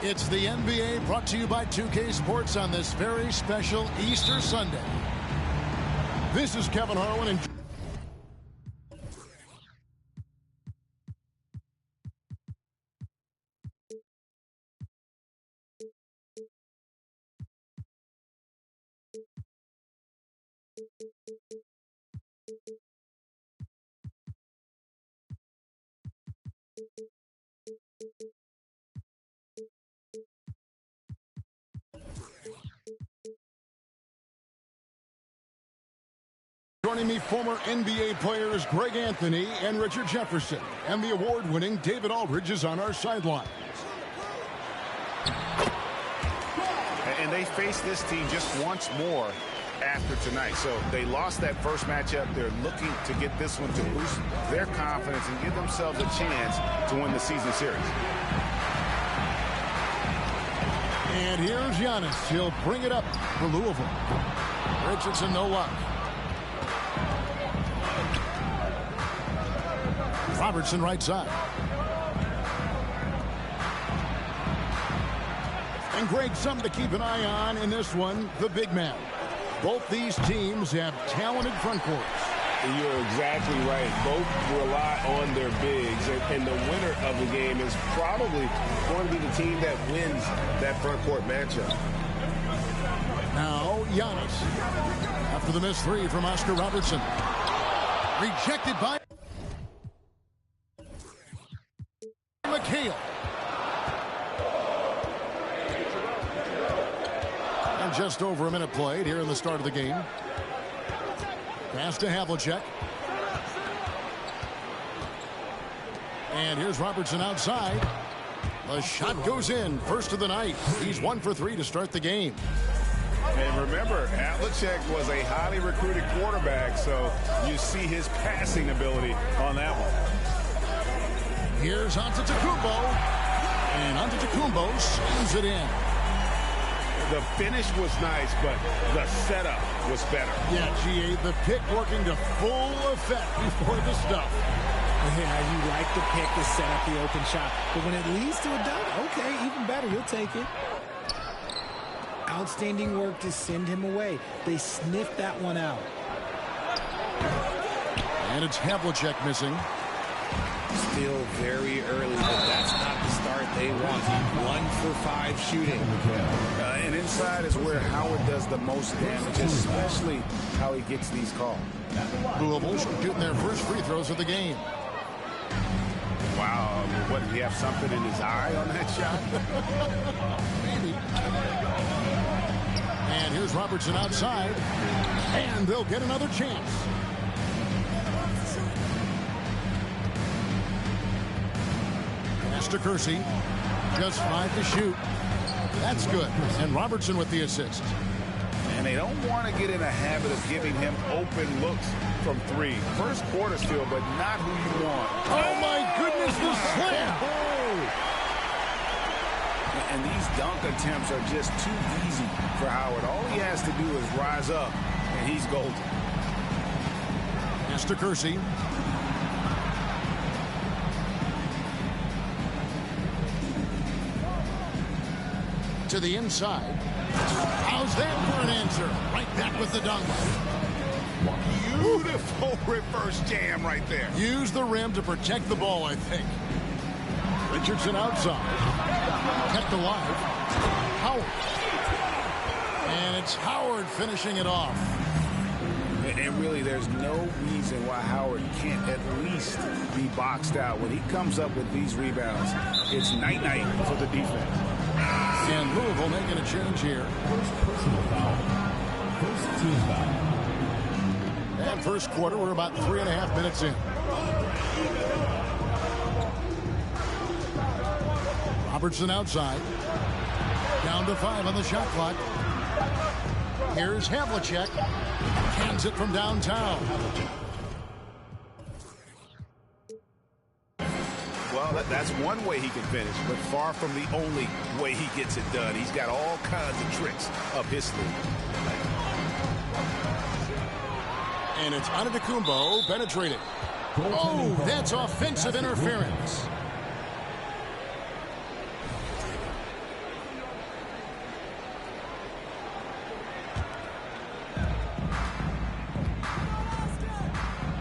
It's the NBA brought to you by 2K Sports on this very special Easter Sunday. This is Kevin Harlan and joining me, former NBA players Greg Anthony and Richard Jefferson. And the award-winning David Aldridge is on our sidelines. And they face this team just once more after tonight. So they lost that first matchup. They're looking to get this one to boost their confidence and give themselves a chance to win the season series. And here's Giannis. He'll bring it up for Louisville. Richardson, no luck. Robertson right side. And Greg, something to keep an eye on in this one, the big man. Both these teams have talented front courts. You're exactly right. Both rely on their bigs, and the winner of the game is probably going to be the team that wins that front court matchup. Now, Giannis. After the missed three from Oscar Robertson. Rejected by McHale. And just over a minute played here in the start of the game. Pass to Havlicek. And here's Robertson outside. The shot goes in. First of the night. He's 1 for 3 to start the game. And remember, Havlicek was a highly recruited quarterback, so you see his passing ability on that one. Here's Antetokounmpo. And Antetokounmpo slams it in. The finish was nice, but the setup was better. Yeah, GA, the pick working to full effect before the stuff. Yeah, you like the pick to set up the open shot. But when it leads to a dunk, okay, even better. You'll take it. Outstanding work to send him away. They sniffed that one out. And it's Havlicek missing. Still very early, but that's not the start they want. 1 for 5 shooting. And inside is where Howard does the most damage, especially how he gets these calls. Louisville shooting their first free throws of the game. Wow, what, did he have something in his eye on that shot? Maybe. And here's Robertson outside. And they'll get another chance. Pass to Kersey. Just 5 to shoot. That's good. And Robertson with the assist. And they don't want to get in a habit of giving him open looks from 3. First quarter still, but not who you want. Oh, my goodness, the slam. And these dunk attempts are just too easy for Howard. All he has to do is rise up, and he's golden. Pass to Kersey. To the inside. How's that for an answer? Right back with the dunk. Beautiful reverse jam right there. Use the rim to protect the ball, I think. Richardson outside. Kept alive. Howard. And it's Howard finishing it off. And really, there's no reason why Howard can't at least be boxed out. When he comes up with these rebounds, it's night-night for the defense. And Louisville making a change here. Personal foul. First team foul. And first quarter, we're about 3.5 minutes in. Robertson outside. Down to 5 on the shot clock. Here's Havlicek. Cans it from downtown. Well, that's one way he can finish, but far from the only way he gets it done. He's got all kinds of tricks up his sleeve. And it's Antetokounmpo penetrating. Oh, that's offensive interference.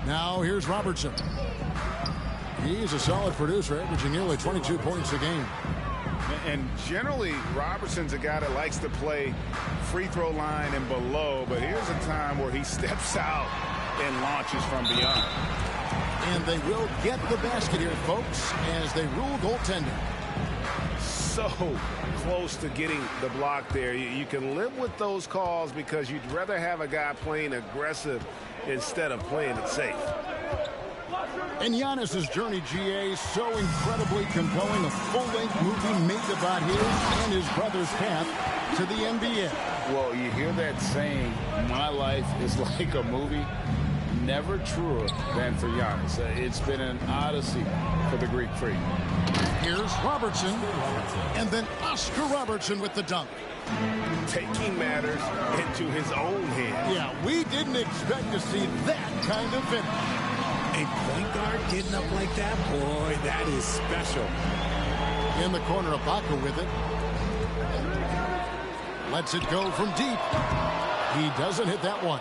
Now here's Robertson. He's a solid producer, averaging nearly 22 points a game. And generally, Robertson's a guy that likes to play free throw line and below, but here's a time where he steps out and launches from beyond. And they will get the basket here, folks, as they rule goaltending. So close to getting the block there. You can live with those calls because you'd rather have a guy playing aggressive instead of playing it safe. And Giannis's journey, GA, so incredibly compelling. A full-length movie made about his and his brother's path to the NBA. Well, you hear that saying, my life is like a movie. Never truer than for Giannis. It's been an odyssey for the Greek freak. Here's Robertson, and then Oscar Robertson with the dunk. Taking matters into his own hands. Yeah, we didn't expect to see that kind of finish. A point guard getting up like that, boy, that is special. In the corner, Ibaka with it. Lets it go from deep. He doesn't hit that one.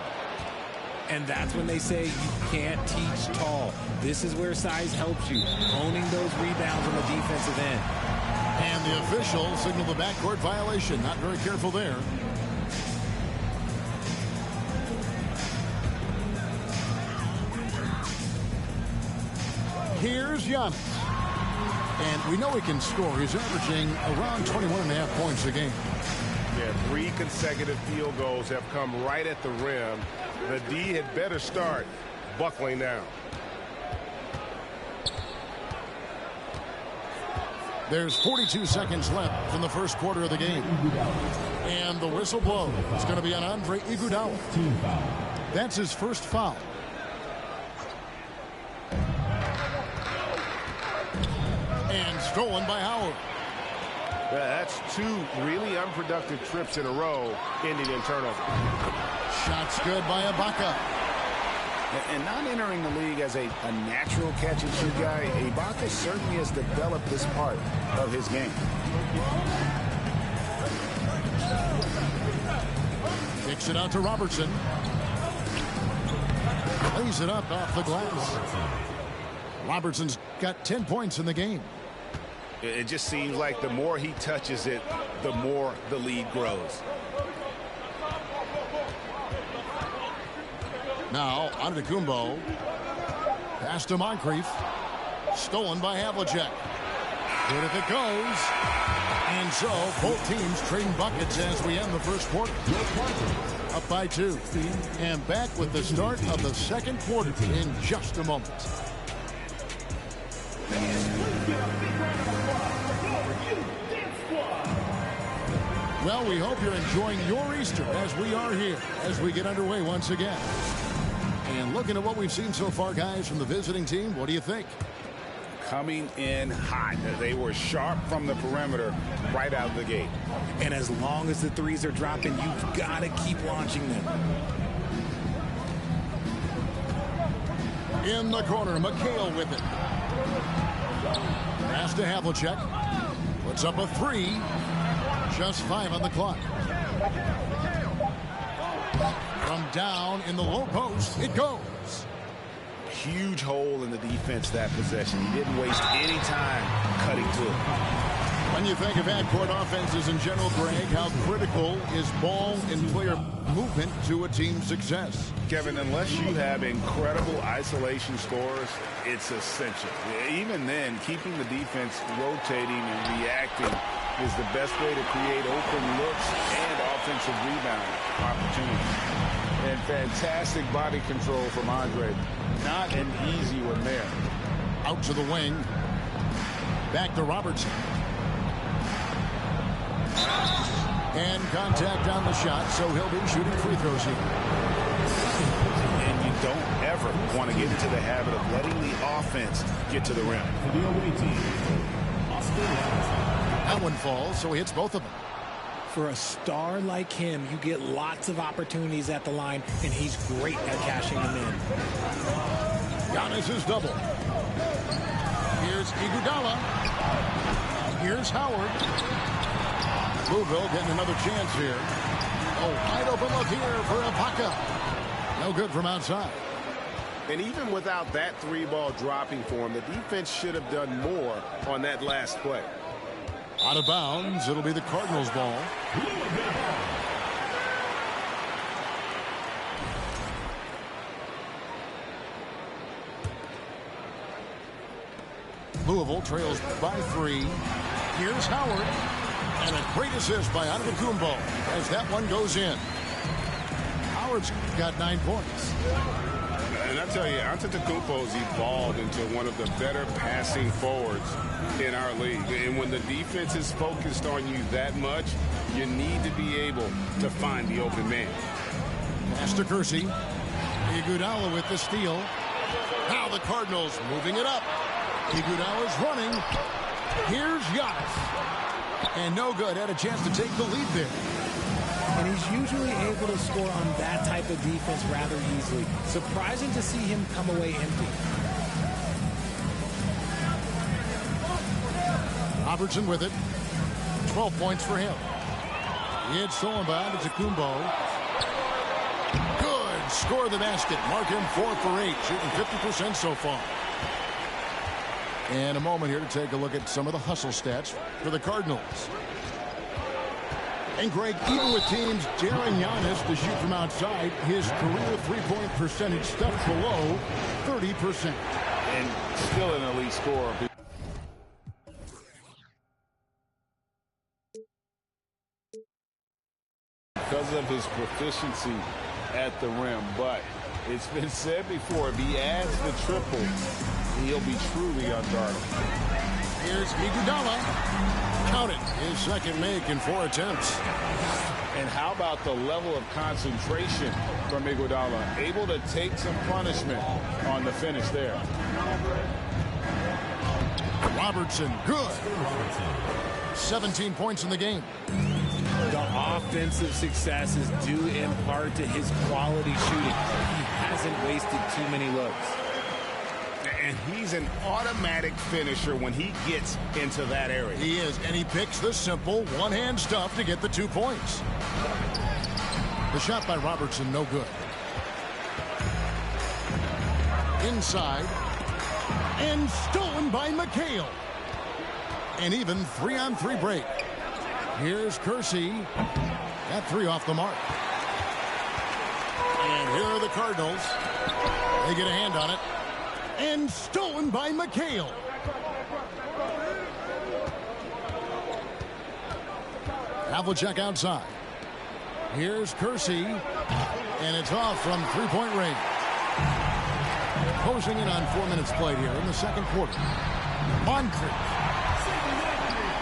And that's when they say you can't teach tall. This is where size helps you, owning those rebounds on the defensive end. And the official signaled the backcourt violation. Not very careful there. Here's Giannis. And we know he can score. He's averaging around 21.5 points a game. Yeah, 3 consecutive field goals have come right at the rim. The D had better start buckling down. There's 42 seconds left in the first quarter of the game. And the whistle blows. It's going to be on Andre Iguodala. That's his first foul. And stolen by Howard. That's 2 really unproductive trips in a row, ending in turnover. Shots good by Ibaka. And not entering the league as a natural catch-and-shoot guy, Ibaka certainly has developed this part of his game. Kicks it out to Robertson. Lays it up off the glass. Robertson's got 10 points in the game. It just seems like the more he touches it, the more the lead grows. Now, Antetokounmpo. Pass to Moncrief. Stolen by Havlicek. Good if it goes. And so, both teams trading buckets as we end the first quarter. Up by 2. And back with the start of the second quarter in just a moment. Well, we hope you're enjoying your Easter as we are here, as we get underway once again. And looking at what we've seen so far, guys, from the visiting team, what do you think? Coming in hot. They were sharp from the perimeter right out of the gate. And as long as the threes are dropping, you've got to keep launching them. In the corner, McHale with it. Pass to Havlicek. Puts up a 3. Just 5 on the clock. From down in the low post, it goes. Huge hole in the defense that possession. He didn't waste any time cutting to it. When you think of half-court offenses in general, Greg, how critical is ball and player movement to a team's success? Kevin, unless you have incredible isolation scores, it's essential. Even then, keeping the defense rotating and reacting is the best way to create open looks and offensive rebound opportunities. And fantastic body control from Andre. Not an easy one there. Out to the wing. Back to Robertson. And contact on the shot, so he'll be shooting free throws here. And you don't ever want to get into the habit of letting the offense get to the rim. That one falls, so he hits both of them. For a star like him, you get lots of opportunities at the line, and he's great at cashing them in. Giannis is double. Here's Iguodala. Here's Howard. Louisville getting another chance here. Oh, wide open look here for Ibaka. No good from outside. And even without that 3-ball dropping for him, the defense should have done more on that last play. Out of bounds. It'll be the Cardinals' ball. Louisville trails by 3. Here's Howard. And a great assist by Antetokounmpo as that one goes in. Howard's got 9 points. And I tell you, Antetokounmpo's evolved into one of the better passing forwards in our league. And when the defense is focused on you that much, you need to be able to find the open man. Pass to Kersey. Iguodala with the steal. Now the Cardinals moving it up. Iguodala's running. Here's Giannis. And no good. Had a chance to take the lead there. And he's usually able to score on that type of defense rather easily. Surprising to see him come away empty. Robertson with it. 12 points for him. It's stolen by Antetokounmpo. Good. Score the basket. Mark him 4 for 8. Shooting 50% so far. And a moment here to take a look at some of the hustle stats for the Cardinals. And Greg, even with teams daring Giannis to shoot from outside, his career three-point percentage stuck below 30%. And still an elite scorer. Because of his proficiency at the rim. But it's been said before, if he adds the triple, he'll be truly unguardable. Here's Iguodala. Count it. His second make in 4 attempts. And how about the level of concentration from Iguodala? Able to take some punishment on the finish there. Robertson, good. 17 points in the game. The offensive success is due in part to his quality shooting. He hasn't wasted too many looks. And he's an automatic finisher when he gets into that area. He is, and he picks the simple one-hand stuff to get the 2 points. The shot by Robertson, no good. Inside. And stolen by McHale. And even 3-on-3 break. Here's Kersey. That 3 off the mark. And here are the Cardinals. They get a hand on it. And stolen by McHale. Havlicek outside. Here's Kersey. And it's off from 3-point range. Closing in on 4 minutes played here in the second quarter. Moncrief.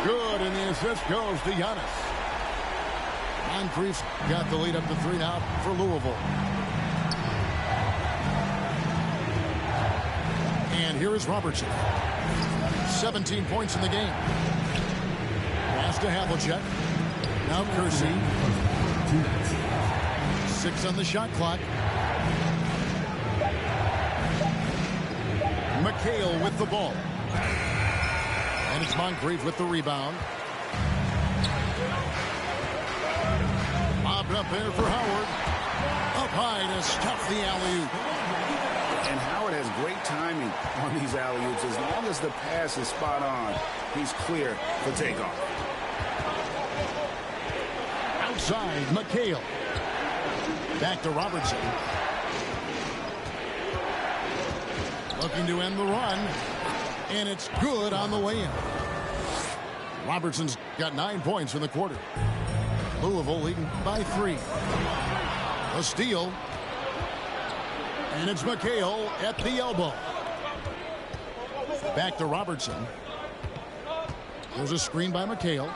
Good, and the assist goes to Giannis. Moncrief's got the lead up to 3 now for Louisville. And here is Robertson. 17 points in the game. Pass to Havlicek. Now Kersey. 6 on the shot clock. McHale with the ball. And it's Moncrief with the rebound. Lobbed up there for Howard. Up high to stuff the alley-oop. And Howard has great timing on these alley-oops. As long as the pass is spot on, he's clear for takeoff. Outside, McHale. Back to Robertson. Looking to end the run. And it's good on the way in. Robertson's got 9 points in the quarter. Louisville leading by 3. A steal. And it's McHale at the elbow. Back to Robertson. There's a screen by McHale.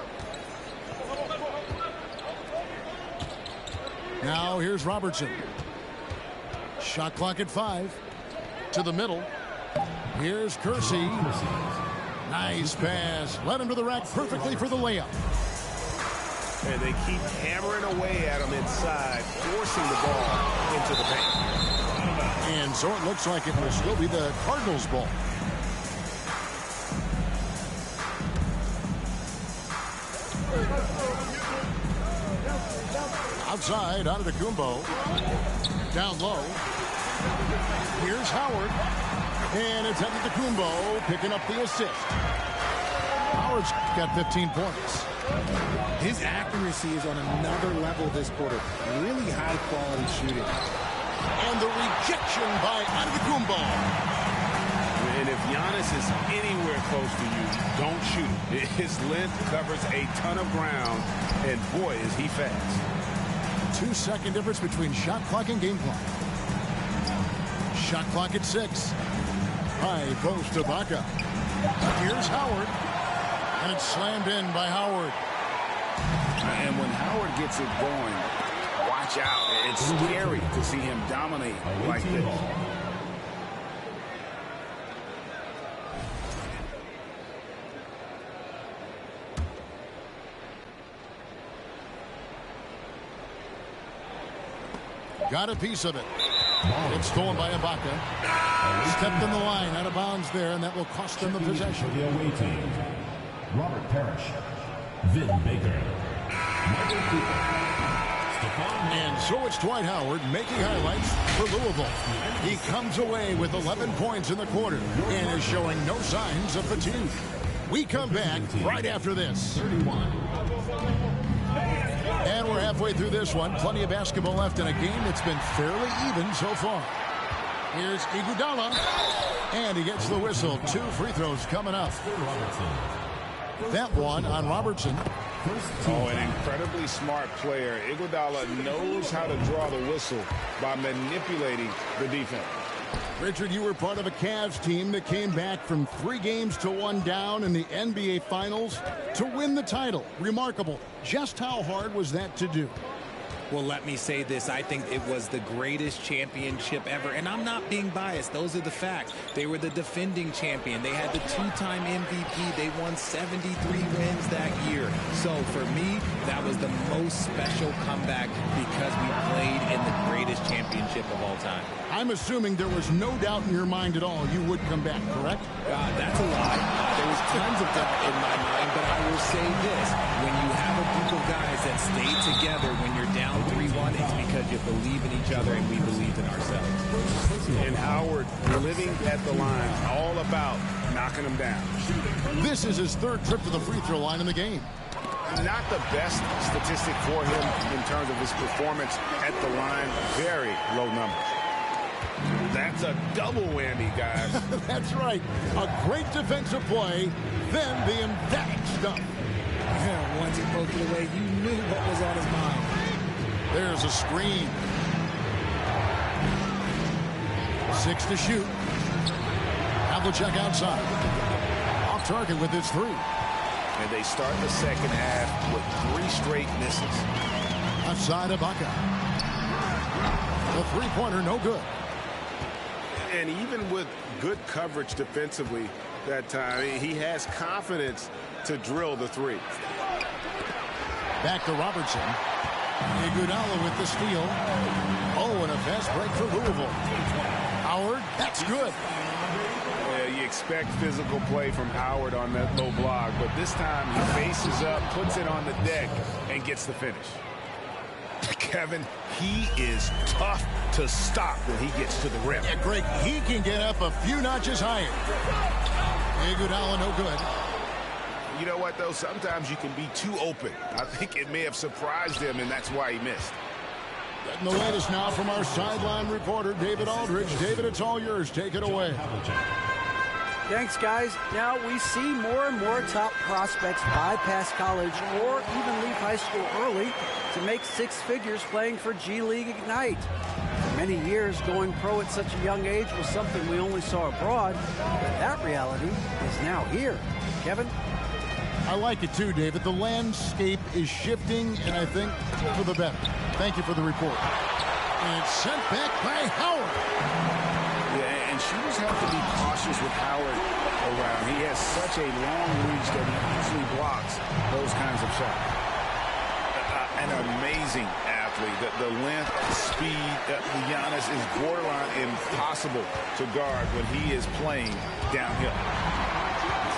Now here's Robertson. Shot clock at 5. To the middle. Here's Kersey. Nice pass. Led him to the rack perfectly for the layup. And they keep hammering away at him inside, forcing the ball into the paint. And so it looks like it will still be the Cardinals' ball. Outside, Antetokounmpo. Down low. Here's Howard. And it's Antetokounmpo picking up the assist. Howard's got 15 points. His accuracy is on another level this quarter. Really high-quality shooting. And the rejection by Antetokounmpo. And if Giannis is anywhere close to you, don't shoot. His length covers a ton of ground, and boy, is he fast. 2-second difference between shot clock and game clock. Shot clock at 6. High post to Ibaka. Here's Howard. And it's slammed in by Howard. And when Howard gets it going, watch out. It's scary to see him dominate like this. Got a piece of it. It's stolen by Ibaka. Stepped in the line, out of bounds there, and that will cost them the possession. The away team. Robert Parrish, Vin Baker, Michael Cooper, Stephon. And so it's Dwight Howard making highlights for Louisville. He comes away with 11 points in the quarter and is showing no signs of fatigue. We come back right after this. 31. And we're halfway through this one. Plenty of basketball left in a game that's been fairly even so far. Here's Iguodala. And he gets the whistle. 2 free throws coming up. That one on Robertson. Oh, an incredibly smart player. Iguodala knows how to draw the whistle by manipulating the defense. Richard, you were part of a Cavs team that came back from 3 games to 1 down in the NBA Finals to win the title. Remarkable. Just how hard was that to do? Well, let me say this. I think it was the greatest championship ever. And I'm not being biased. Those are the facts. They were the defending champion. They had the 2-time MVP. They won 73 wins that year. So for me, that was the most special comeback because we played in the greatest championship of all time. I'm assuming there was no doubt in your mind at all you would come back, correct? That's a lie. There was tons of doubt in my mind, but I will say this. When you have a group of guys that stay together when you're down 3-1, it's because you believe in each other and we believed in ourselves. And Howard living at the line, all about knocking them down. This is his 3rd trip to the free throw line in the game. Not the best statistic for him in terms of his performance at the line. Very low number. That's a double whammy, guys. That's right. A great defensive play, then the emphatic stuff. Yeah, once he poked it away, you knew what was on his mind. There's a screen. 6 to shoot. Havlicek outside. Off target with his 3. And they start the second half with 3 straight misses. Outside Ibaka. The 3-pointer, no good. And even with good coverage defensively that time, he has confidence to drill the 3. Back to Robertson. Iguodala with the steal. Oh, and a fast break for Louisville. Howard, that's good. You expect physical play from Howard on that low block, but this time he faces up, puts it on the deck, and gets the finish. Kevin, he is tough to stop when he gets to the rim. Yeah, Greg, he can get up a few notches higher. Iguodala, no good. You know what, though? Sometimes you can be too open. I think it may have surprised him, and that's why he missed. Getting the latest now from our sideline reporter, David Aldridge. David, it's all yours. Take it away. Thanks, guys. Now we see more and more top prospects bypass college or even leave high school early to make 6 figures playing for G League Ignite. For many years, going pro at such a young age was something we only saw abroad, but that reality is now here. Kevin? I like it too, David. The landscape is shifting, and I think for the better. Thank you for the report. And it's sent back by Howard. Yeah, and shooters have to be cautious with Howard around. He has such a long reach that he easily blocks those kinds of shots. An amazing athlete. The length, speed, Giannis is borderline impossible to guard when he is playing downhill.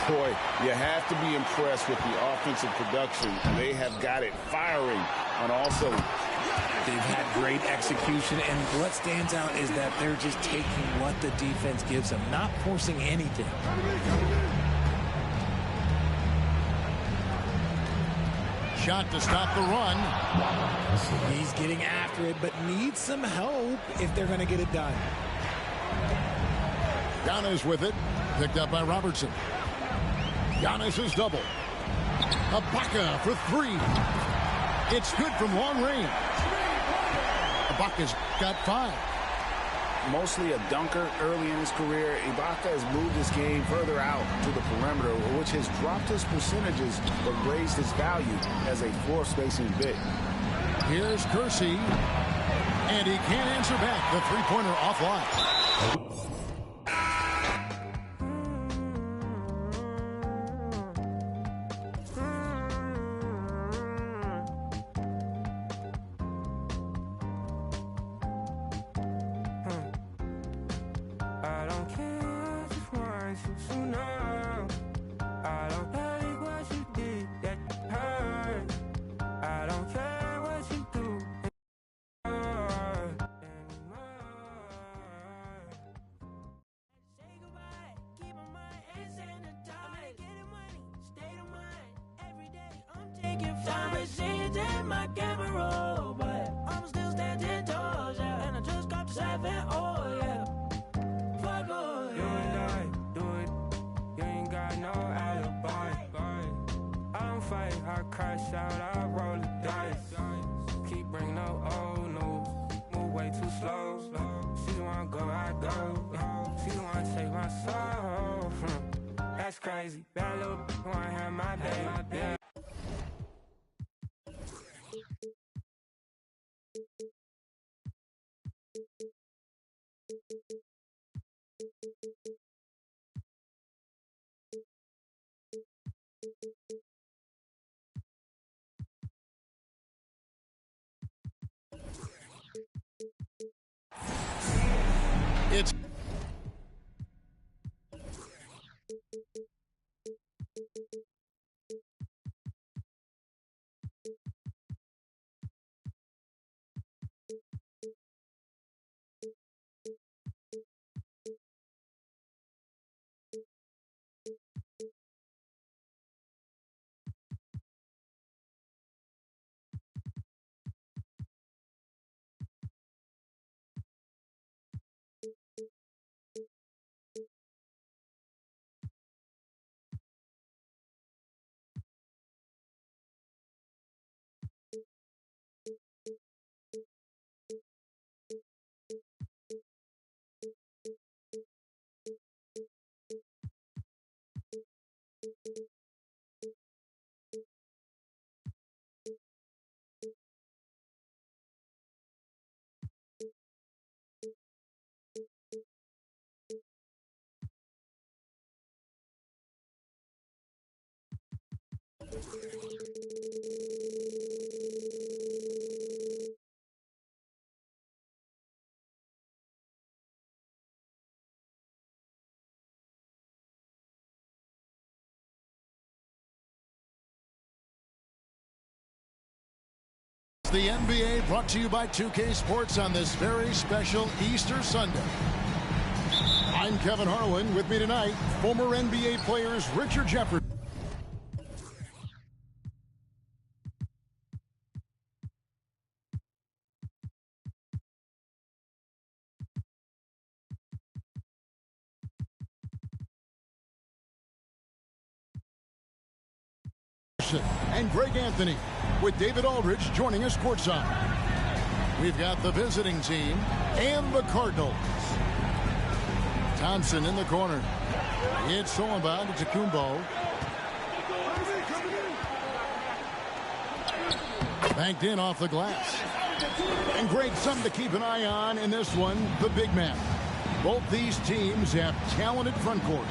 Boy, you have to be impressed with the offensive production. They have got it firing on also They've had great execution, and what stands out is that they're just taking what the defense gives them, not forcing anything. Shot to stop the run. He's getting after it, but needs some help if they're going to get it done. Giannis with it. Picked up by Robertson. Giannis is double. Ibaka for three. It's good from long range. Ibaka's got 5. Mostly a dunker early in his career, Ibaka has moved his game further out to the perimeter, which has dropped his percentages but raised his value as a floor spacing big. Here's Kersey, and he can't answer back. The three-pointer offline. Crazy, bad little wanna have my day. It's the NBA, brought to you by 2K Sports on this very special Easter Sunday. I'm Kevin Harlan. With me tonight, former NBA players Richard Jefferson and Greg Anthony, with David Aldridge joining us courtside. We've got the visiting team and the Cardinals. Thompson in the corner. It's Solenbad to Kumbo. Banked in off the glass. And Greg, something to keep an eye on in this one, the big man. Both these teams have talented front courts.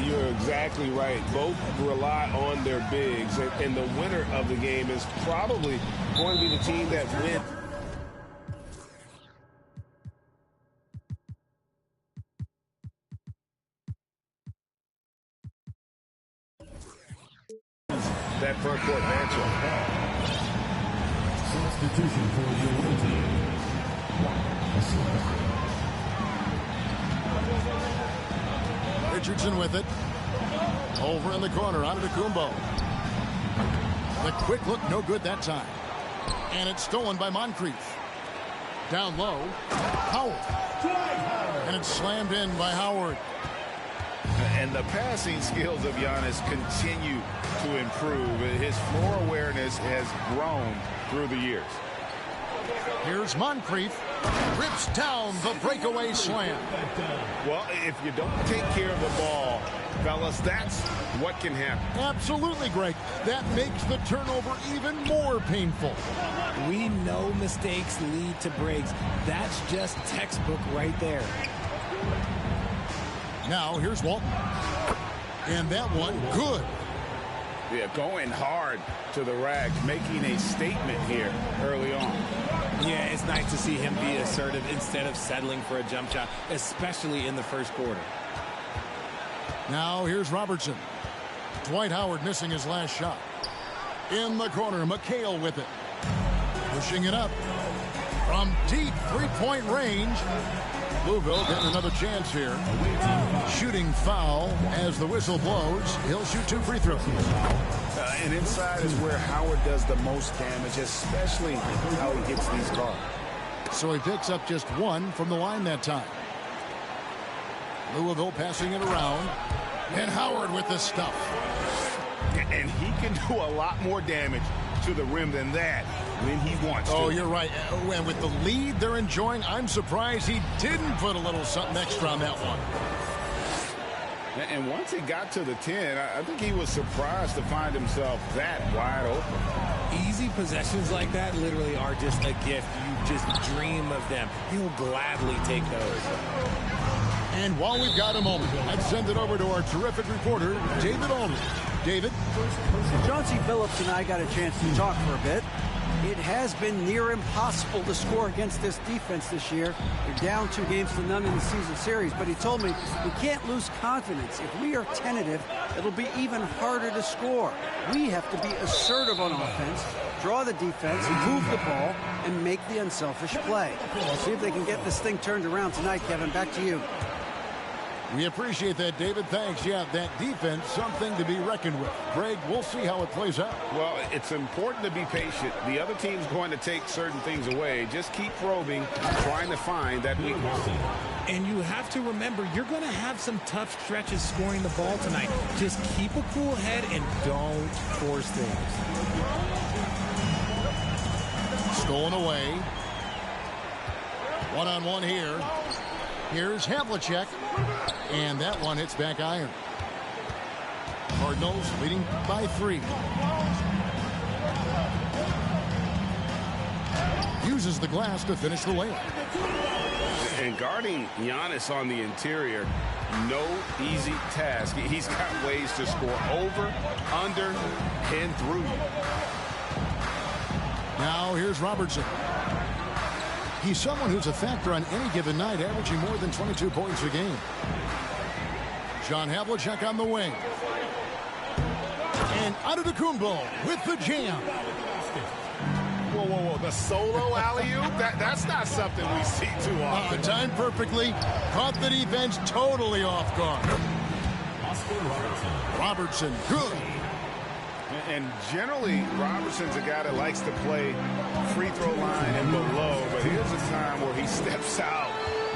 You're exactly right. Both rely on their bigs, and the winner of the game is probably going to be the team that wins. That front court matchup. Substitution for the away team. Richardson with it. Over in the corner, Antetokounmpo. The quick look, no good that time. And it's stolen by Moncrief. Down low, Howard. And it's slammed in by Howard. And the passing skills of Giannis continue to improve. His floor awareness has grown through the years. Here's Moncrief. Rips down the breakaway slam. Well, if you don't take care of the ball, fellas, that's what can happen. Absolutely, Greg. That makes the turnover even more painful. We know mistakes lead to breaks. That's just textbook right there. Now, here's Walton. And that one, good. Yeah, going hard to the rack, making a statement here early on. Yeah, it's nice to see him be assertive instead of settling for a jump shot, especially in the first quarter. Now, here's Robertson. Dwight Howard missing his last shot. In the corner, McHale with it. Pushing it up. From deep three-point range. Louisville getting another chance here. Shooting foul as the whistle blows. He'll shoot 2 free throws. And inside is where Howard does the most damage, especially how he hits these guards. So he picks up just 1 from the line that time. Louisville passing it around. And Howard with the stuff. And he can do a lot more damage to the rim than that when he wants to. Oh, you're right. And with the lead they're enjoying, I'm surprised he didn't put a little something extra on that one. And once he got to the 10, I think he was surprised to find himself that wide open. Easy possessions like that literally are just a gift. You just dream of them. He'll gladly take those. And while we've got a moment, I'd send it over to our terrific reporter, David Aldridge. David? Chauncey Billups and I got a chance to talk for a bit. It has been near impossible to score against this defense this year. They're down 2 games to none in the season series, but he told me we can't lose confidence. If we are tentative, it'll be even harder to score. We have to be assertive on offense, draw the defense, move the ball, and make the unselfish play. We'll see if they can get this thing turned around tonight, Kevin. Back to you. We appreciate that, David. Thanks. Yeah, that defense, something to be reckoned with. Greg, we'll see how it plays out. Well, it's important to be patient. The other team's going to take certain things away. Just keep probing, trying to find that weakness. And you have to remember, you're going to have some tough stretches scoring the ball tonight. Just keep a cool head and don't force things. Stolen away. One-on-one here. Here's Havlicek. And that one hits back iron. Cardinals leading by 3. Uses the glass to finish the layup. And guarding Giannis on the interior, no easy task. He's got ways to score over, under, and through you. Now here's Robertson. He's someone who's a factor on any given night, averaging more than 22 points a game. John Havlicek on the wing. And Antetokounmpo with the jam. Whoa, whoa, whoa. The solo alley-oop? That's not something we see too often. Timed perfectly. Caught the defense totally off guard. Robertson, good. And generally, Robertson's a guy that likes to play free throw line and below, but here's a time where he steps out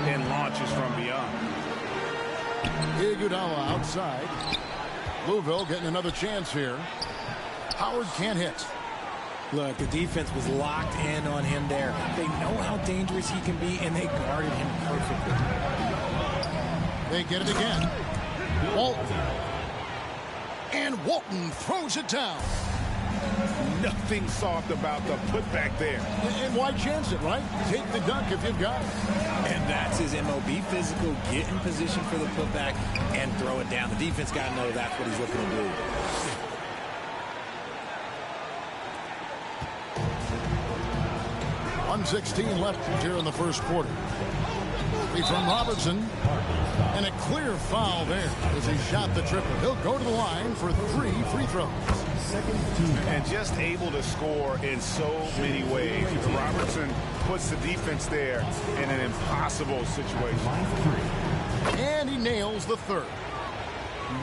and launches from beyond. Iguodala outside. Louisville getting another chance here. Howard can't hit. Look, the defense was locked in on him there. They know how dangerous he can be, and they guarded him perfectly. They get it again. Walton. And Walton throws it down. Nothing soft about the putback there. And why chance it, right? Take the dunk if you've got it. And that's his MO. Be physical, get in position for the putback, and throw it down. The defense got to know that's what he's looking to do. 1:16 left here in the first quarter. From Robertson. And a clear foul there as he shot the triple. He'll go to the line for 3 free throws. And just able to score in so many ways. Robertson puts the defense there in an impossible situation. And he nails the third.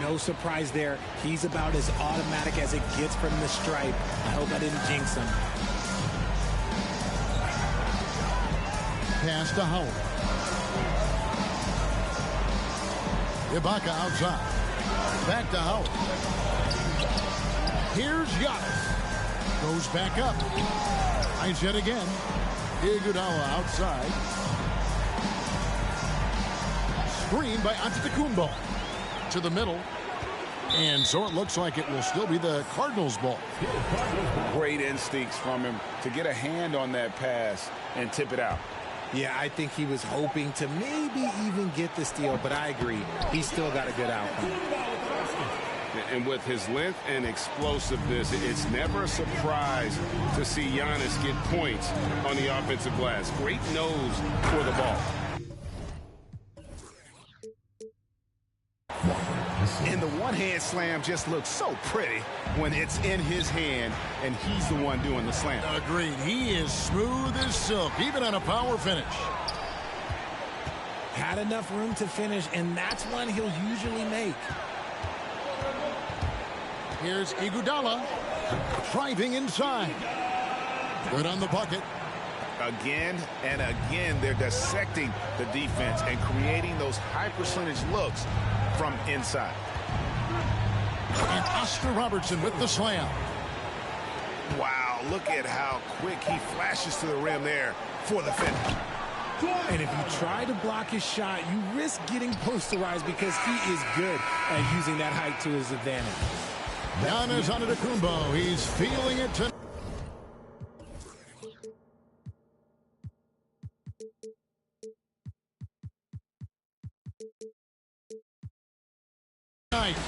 No surprise there. He's about as automatic as it gets from the stripe. I hope I didn't jinx him. Pass to Howard. Ibaka outside. Back to Howard. Here's Giannis. Goes back up. Finds yet again. Iguodala outside. Screen by Antetokounmpo. To the middle. And so it looks like it will still be the Cardinals' ball. Great instincts from him to get a hand on that pass and tip it out. Yeah, I think he was hoping to maybe even get the steal, but I agree. He still got a good outcome. And with his length and explosiveness, it's never a surprise to see Giannis get points on the offensive glass. Great nose for the ball. And the one-hand slam just looks so pretty when it's in his hand and he's the one doing the slam. Agreed. He is smooth as silk, even on a power finish. Had enough room to finish, and that's one he'll usually make. Here's Iguodala driving inside. Good on the bucket. Again and again, they're dissecting the defense and creating those high-percentage looks from inside. And Oscar Robertson with the slam. Wow, look at how quick he flashes to the rim there for the finish. And if you try to block his shot, you risk getting posterized because he is good at using that height to his advantage. Giannis Antetokounmpo, he's feeling it tonight.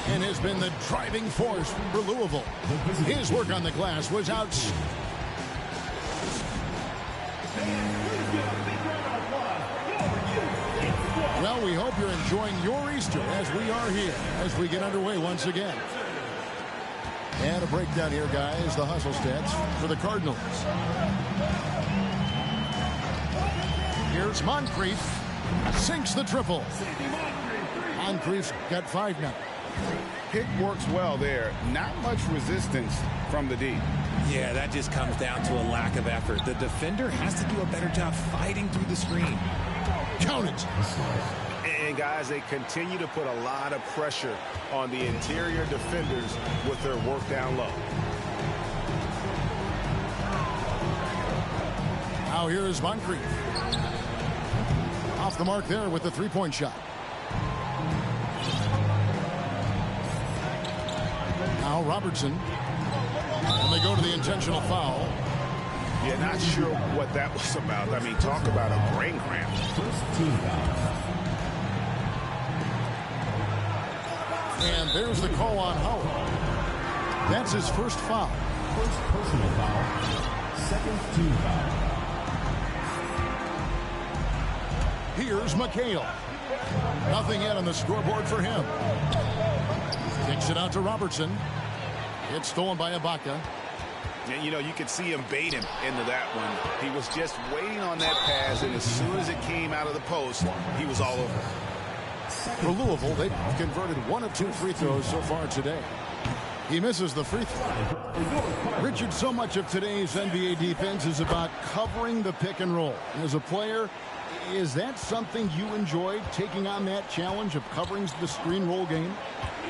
And has been the driving force for Louisville. His work on the glass was outstanding. Well, we hope you're enjoying your Easter as we are here, as we get underway once again. And a breakdown here, guys, the hustle stats for the Cardinals. Here's Moncrief. Sinks the triple. Moncrief's got 5 now. Pick works well there. Not much resistance from the D. Yeah, that just comes down to a lack of effort. The defender has to do a better job fighting through the screen. Count it. And guys, they continue to put a lot of pressure on the interior defenders with their work down low. Now here is Moncrief. Off the mark there with the three-point shot. Now Robertson. And they go to the intentional foul. Yeah, not sure what that was about. I mean, talk about a brain cramp. First team foul. And there's the call on Howard. That's his first foul. First personal foul. Second team foul. Here's McHale. Nothing yet on the scoreboard for him. Kicks it out to Robertson. It's stolen by Ibaka. And, you know, you could see him bait him into that one. He was just waiting on that pass, and as soon as it came out of the post, he was all over. For Louisville, they've converted 1 of 2 free throws so far today. He misses the free throw. Richard, so much of today's NBA defense is about covering the pick and roll. As a player, is that something you enjoyed, taking on that challenge of covering the screen roll game?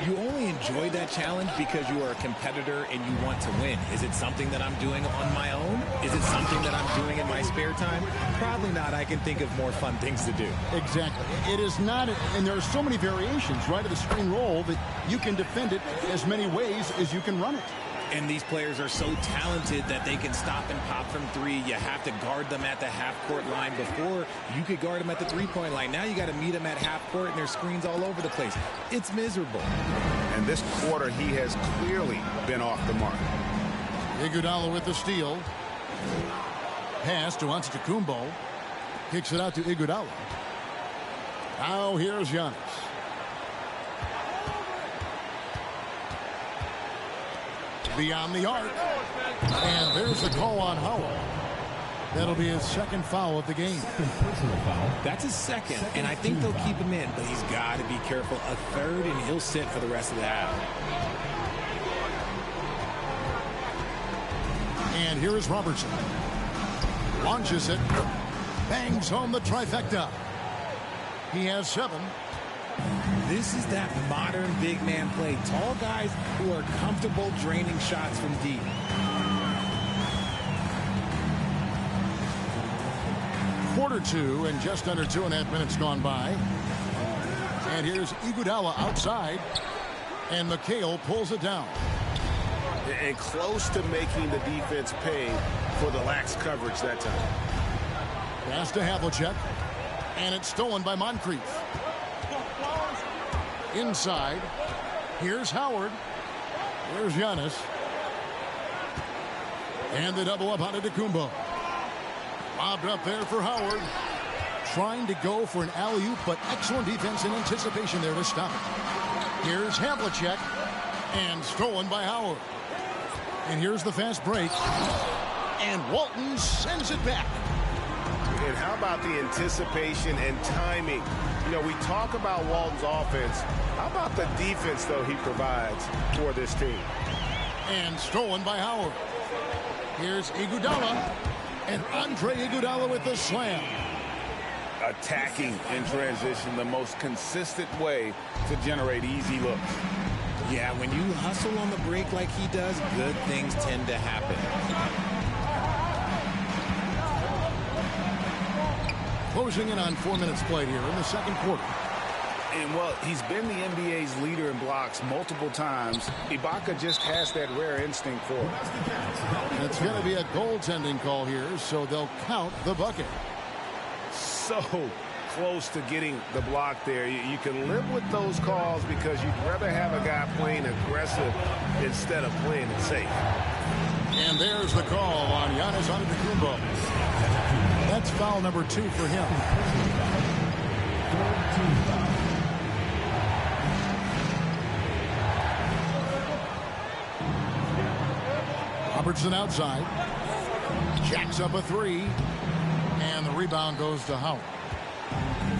You only enjoy that challenge because you are a competitor and you want to win. Is it something that I'm doing on my own? Is it something that I'm doing in my spare time? Probably not. I can think of more fun things to do. Exactly. It is not, and there are so many variations, right, of the screen roll that you can defend it as many ways as you can run it. And these players are so talented that they can stop and pop from three. You have to guard them at the half-court line. Before, you could guard them at the three-point line. Now you got to meet them at half-court, and there's screens all over the place. It's miserable. And this quarter, he has clearly been off the mark. Iguodala with the steal. Pass to Antetokounmpo. Kicks it out to Iguodala. Now here's Giannis. Beyond the arc. And there's the call on Howard. That'll be his second foul of the game. Personal foul. That's his second, and I think they'll keep him in, but he's got to be careful. A third, and he'll sit for the rest of the half. And here is Robertson. Launches it. Bangs home the trifecta. He has 7. This is that modern big man play. Tall guys who are comfortable draining shots from deep. Quarter 2 and just under 2.5 minutes gone by. And here's Iguodala outside. And McHale pulls it down. And close to making the defense pay for the lax coverage that time. Pass to Havlicek. And it's stolen by Moncrief. Inside. Here's Howard. There's Giannis. And the double up on Antetokounmpo. Lobbed up there for Howard. Trying to go for an alley-oop, but excellent defense and anticipation there to stop it. Here's Havlicek. And stolen by Howard. And here's the fast break. And Walton sends it back. And how about the anticipation and timing? You know, we talk about Walton's offense. How about the defense, though, he provides for this team? And stolen by Howard. Here's Iguodala. And Andre Iguodala with the slam. Attacking in transition, the most consistent way to generate easy looks. Yeah, when you hustle on the break like he does, good things tend to happen. Closing in on 4 minutes played here in the second quarter. And, well, he's been the NBA's leader in blocks multiple times. Ibaka just has that rare instinct for it. It's going to be a goaltending call here, so they'll count the bucket. So close to getting the block there. You can live with those calls because you'd rather have a guy playing aggressive instead of playing it safe. And there's the call on Giannis Antetokounmpo. That's foul number 2 for him. Robertson outside. Jacks up a 3. And the rebound goes to Howard.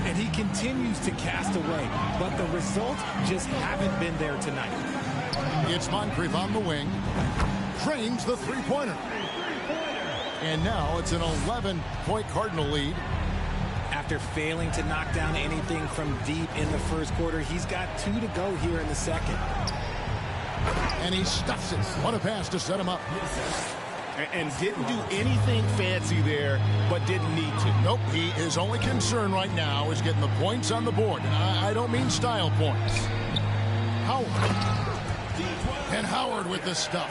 And he continues to cast away, but the results just haven't been there tonight. It's Moncrief on the wing. Drains the three-pointer. And now it's an 11-point Cardinal lead. After failing to knock down anything from deep in the first quarter, he's got 2 to go here in the second. And he stuffs it. What a pass to set him up. And didn't do anything fancy there, but didn't need to. Nope, his only concern right now is getting the points on the board. And I don't mean style points. Howard. And Howard with the stuff.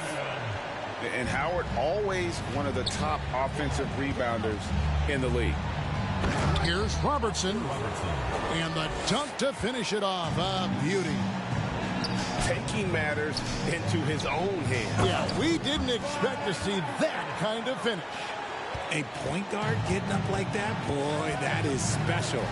And Howard always one of the top offensive rebounders in the league. Here's Robertson. And the dunk to finish it off. A beauty. Taking matters into his own hands. Yeah, we didn't expect to see that kind of finish. A point guard getting up like that? Boy, that is special.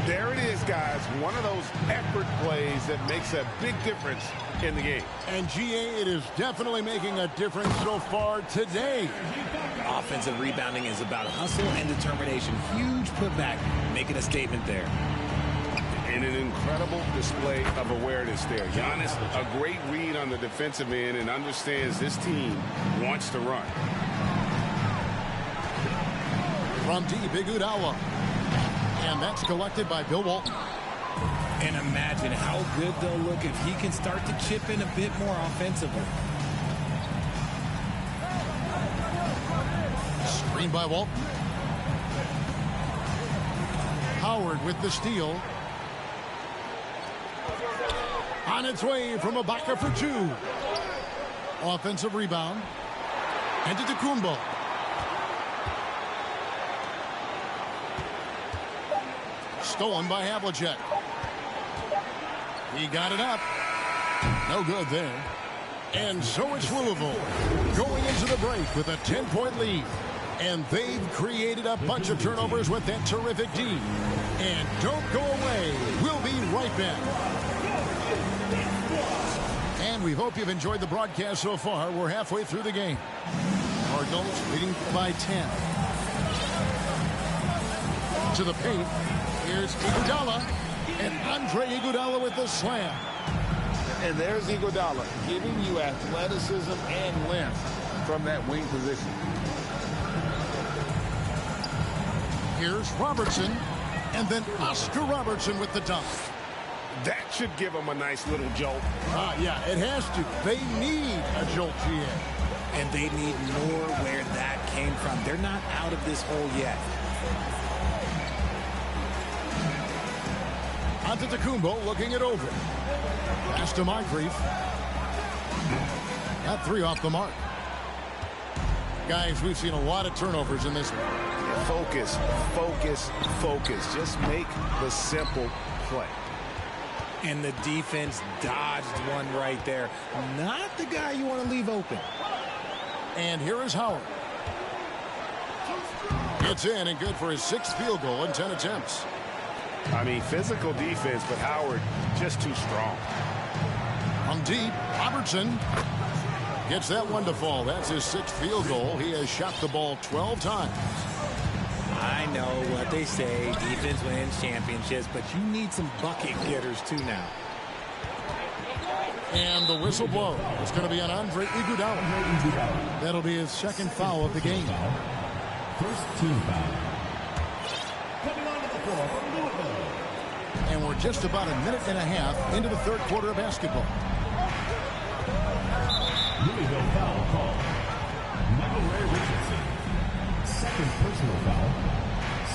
There it is, guys. One of those effort plays that makes a big difference in the game. And, GA, it is definitely making a difference so far today. Offensive rebounding is about hustle and determination. Huge putback, making a statement there. And an incredible display of awareness there. Giannis, a great read on the defensive end and understands this team wants to run. From deep, Iguodala. And that's collected by Bill Walton. And imagine how good they'll look if he can start to chip in a bit more offensively. Screen by Walton. Howard with the steal. On its way from Ibaka for 2. Offensive rebound. Antetokounmpo. Stolen by Havlicek. He got it up. No good there. And so it's Louisville going into the break with a 10-point lead. And they've created a bunch of turnovers with that terrific D. And don't go away. We'll be right back. And we hope you've enjoyed the broadcast so far. We're halfway through the game. Cardinals leading by 10. To the paint. Here's Iguodala. And Andre Iguodala with the slam. And there's Iguodala giving you athleticism and length from that wing position. Here's Robertson. And then Oscar Robertson with the dunk. That should give them a nice little jolt. Yeah, it has to. They need a jolt, GA. And they need more where that came from. They're not out of this hole yet. Antetokounmpo looking it over. Pass to Moncrief. That three off the mark. Guys, we've seen a lot of turnovers in this one. Focus, focus, focus. Just make the simple play. And the defense dodged one right there. Not the guy you want to leave open. And here is Howard. It's in and good for his 6th field goal in 10 attempts. I mean, physical defense, but Howard just too strong. On deep, Robertson gets that one to fall. That's his 6th field goal. He has shot the ball 12 times. I know what they say, defense wins championships, but you need some bucket getters too now. And the whistle blows. It's going to be on Andre Iguodala. That'll be his 2nd foul of the game. First team foul. Coming onto the floor from Louisville. And we're just about a minute and a half into the 3rd quarter of basketball. Louisville foul call. Michael Ray Richardson. 2nd personal foul.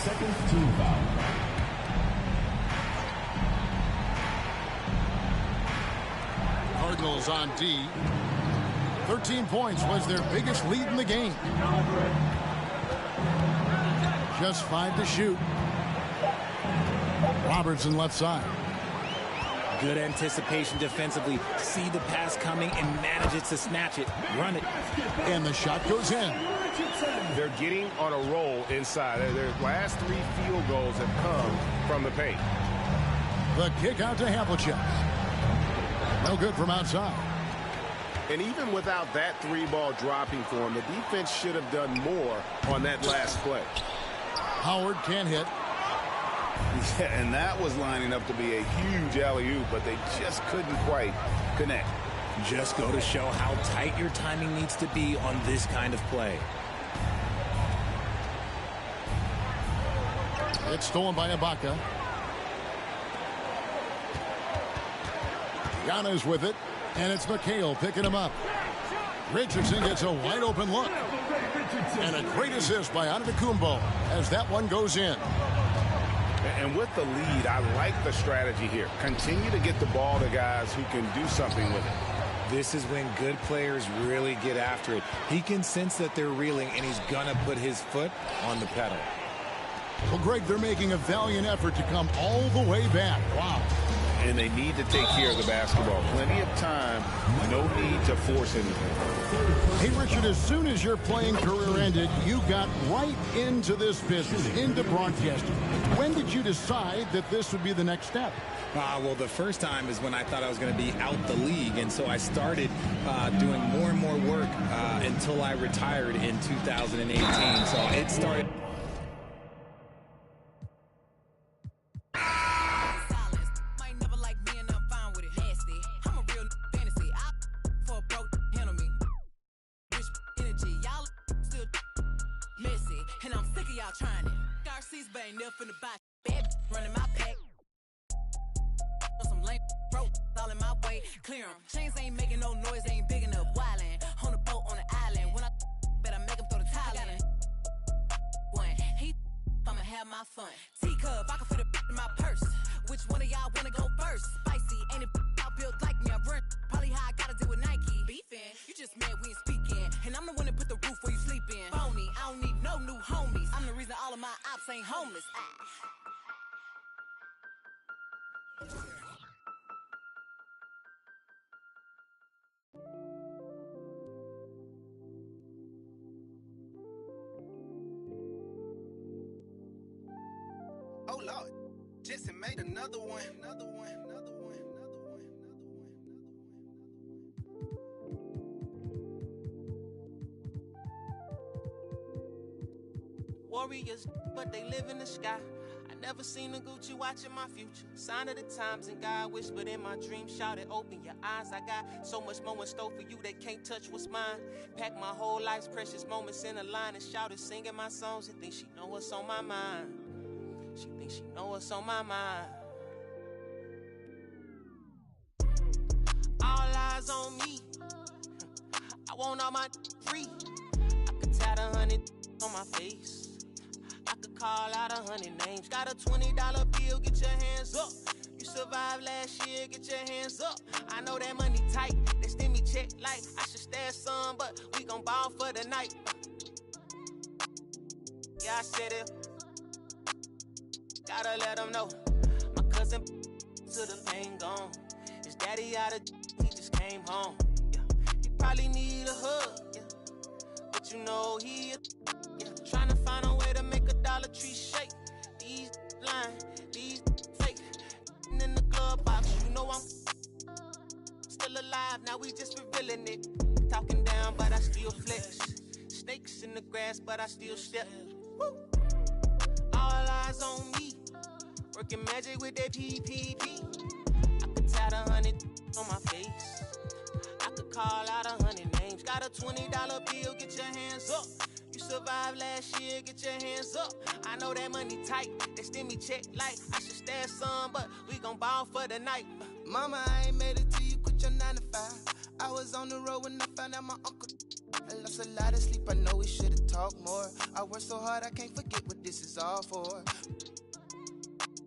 2nd team foul. Cardinals on D. 13 points was their biggest lead in the game. Just 5 to shoot. Robertson left side. Good anticipation defensively. See the pass coming and manages to snatch it. Run it. And the shot goes in. They're getting on a roll inside. Their last 3 field goals have come from the paint. The kick out to Havlicek. No good from outside. And even without that 3-ball dropping for him, the defense should have done more on that last play. Howard can't hit. Yeah, and that was lining up to be a huge alley-oop, but they just couldn't quite connect. Just go to show how tight your timing needs to be on this kind of play. It's stolen by Ibaka. Giannis with it, and it's McHale picking him up. Richardson gets a wide open look. And a great assist by Antetokounmpo as that one goes in. And with the lead, I like the strategy here. Continue to get the ball to guys who can do something with it. This is when good players really get after it. He can sense that they're reeling, and he's going to put his foot on the pedal. Well, Greg, they're making a valiant effort to come all the way back. Wow. And they need to take care of the basketball. Plenty of time. No need to force anything. Hey, Richard, as soon as your playing career ended, you got right into this business, into broadcasting. When did you decide that this would be the next step? Well, the first time is when I thought I was going to be out the league, and so I started doing more and more work until I retired in 2018. So it started. Running my pack. Some lame broke all in my way. Clear 'em. Chains ain't making no noise, ain't big enough. Wildin' on the boat on the island. When I better make 'em throw the tile in. One, I'ma have my fun. Teacup, I can fit a in my purse. Which one of y'all wanna go first? Spicy, ain't it out built like me? I run probably how I gotta deal with Nike. Beefin', you just mad we ain't speaking. And I'm the one that put the roof where you sleep in. Phony, I don't need no new homies. I'm the reason all of my ops ain't homeless. Oh Lord, Jesse made another one, another one, another one, another one, another one, another one. warriors, but they live in the sky. I never seen a Gucci watching my future. Sign of the times, and God whispered in my dream, shouted, open your eyes. I got so much more in store for you, they can't touch what's mine. Pack my whole life's precious moments in a line and shouted, singing my songs. And think she know what's on my mind. She thinks she know what's on my mind. All eyes on me. I want all my free. I could tat 100 on my face. I could call out 100 names. Got a $20 bill, get your hands up. You survived last year, get your hands up. I know that money tight, they send me check like I should stash some, but we gon' ball for the night. Yeah, I said it. Gotta let them know. My cousin to the pain gone. His daddy out of he just came home. Yeah, he probably need a hug. Yeah, but you know he trying to find a way to make a Dollar Tree shake. These lying, these fake. And in the glove box, you know I'm still alive. Now we just revealing it. Talking down, but I still flex. Snakes in the grass, but I still step. Woo. All eyes on me. Working magic with that PPP. I could tat 100 on my face. I could call out 100 names. Got a $20 bill, get your hands up. You survived last year, get your hands up. I know that money tight, they send me check like I should stash some, but we gon' ball for the night. Mama, I ain't made it till you quit your 9 to 5. I was on the road when I found out my uncle. I lost a lot of sleep, I know we should've talked more. I worked so hard, I can't forget what this is all for.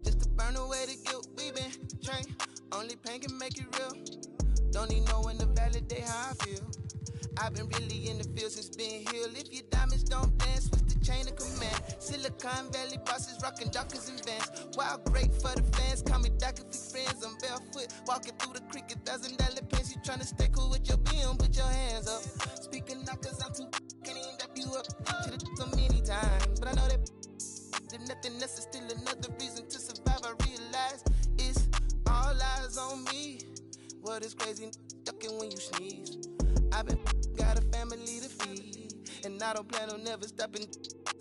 Just to burn away the guilt, we been trained. Only pain can make it real. Don't need no one to validate how I feel. I've been really in the field since being healed. If your diamonds don't dance, switch the chain of command. Silicon Valley bosses rocking Dockers and Vans. Wild great for the fans, call me Doc if we friends. I'm barefoot, walking through the creek, $1,000 pants. You tryna stay cool with your BM, put your hands up. Speaking out cause I'm too can't even wrap you up. Should've so many times, but I know that if nothing else is still another reason to survive. I realize it's all eyes on me. What is crazy, ducking when you sneeze. I've been got a family to feed, and I don't plan on never stopping.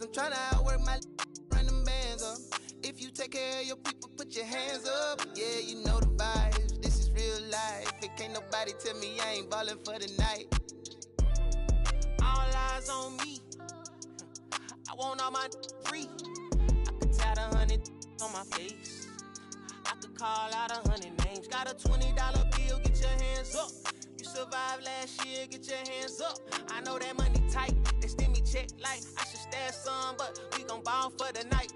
I'm trying to outwork my run them bands up. If you take care of your people, put your hands up. Yeah, you know the vibes. This is real life. It can't nobody tell me I ain't ballin' for the night. All eyes on me. I want all my free. I could tat 100 on my face. I could call out 100 names. Got a $20 bill, get your hands up. You survived last year, get your hands up. I know that money tight, they send me check like I should stash some, but we gon' ball for the night.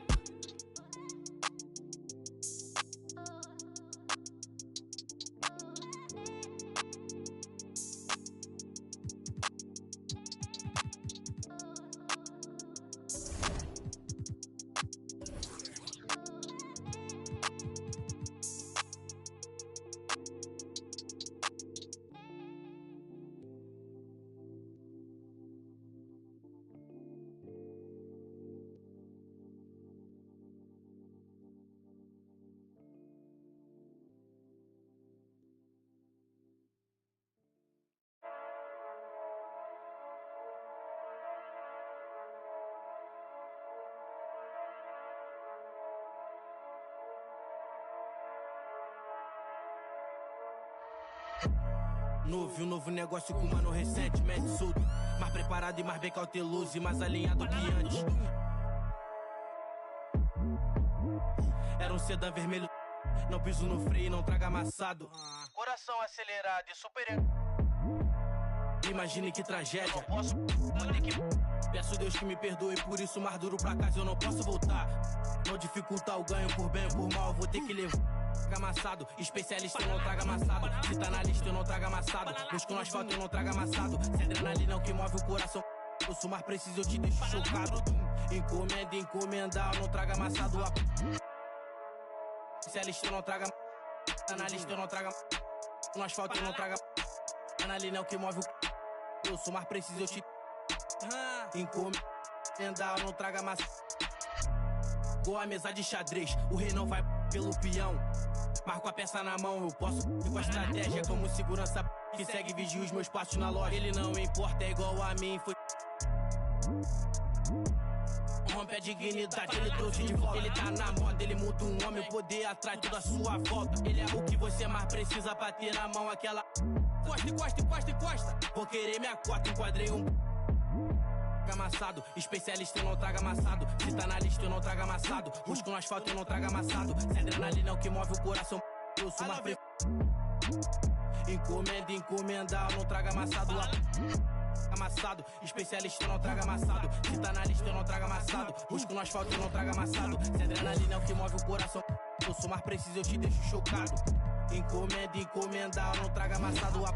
Novo negócio com mano recentemente solto. Mais preparado e mais bem cauteloso e mais alinhado que antes. Era sedã vermelho, não piso no freio, não traga amassado. Coração acelerado e super. Imagine que tragédia. Não posso peço Deus que me perdoe, por isso mais duro pra casa eu não posso voltar. Não dificultar o ganho por bem ou por mal, vou ter que levar. Amassado, especialista eu não trago amassado. Se tá na lista eu não trago amassado. Busco no asfalto eu não trago amassado. Se adrenalina é o que move o coração. Eu sou mais preciso, eu te deixo chocado. Encomenda, encomendar, eu não trago amassado. Especialista eu não trago. Tá na lista eu não trago. No asfalto eu não trago. Adrenalina é o que move o. Eu sou mais preciso, eu te. Encomendar, eu não trago amassado. Igual a mesa de xadrez, o rei não vai pelo peão. Marco a peça na mão, eu posso ir com a estratégia. Como segurança que segue, vigia os meus passos na loja. Ele não importa, é igual a mim, foi. Rompe a dignidade ele trouxe de volta. Ele tá na moda, ele muda um homem, o poder atrai toda a sua volta. Ele é o que você mais precisa pra ter na mão aquela. Costa. Vou querer minha cota, enquadrei um. Amassado, especialista eu não trago amassado. Se tá na lista eu não trago amassado. Busco no asfalto eu não trago amassado. Se adrenalina é o que move o coração, eu sou mais encomenda, eu não trago amassado lá. Amassado, especialista eu não trago amassado. Se tá na lista eu não trago amassado. Busco no asfalto eu não trago amassado. Se adrenalina é o que move o coração, eu sou mais preciso, eu te deixo chocado. Encomenda, eu não trago amassado lá.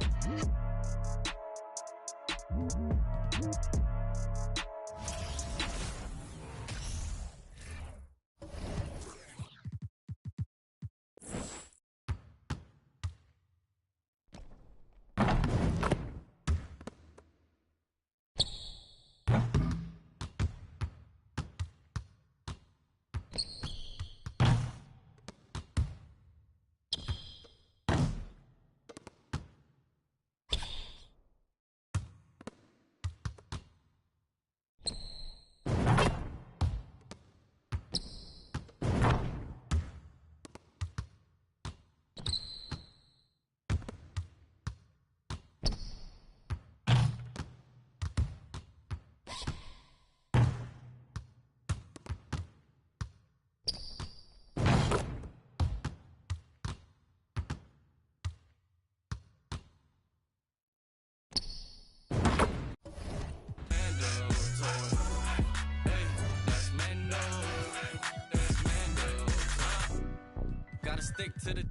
Stick to the.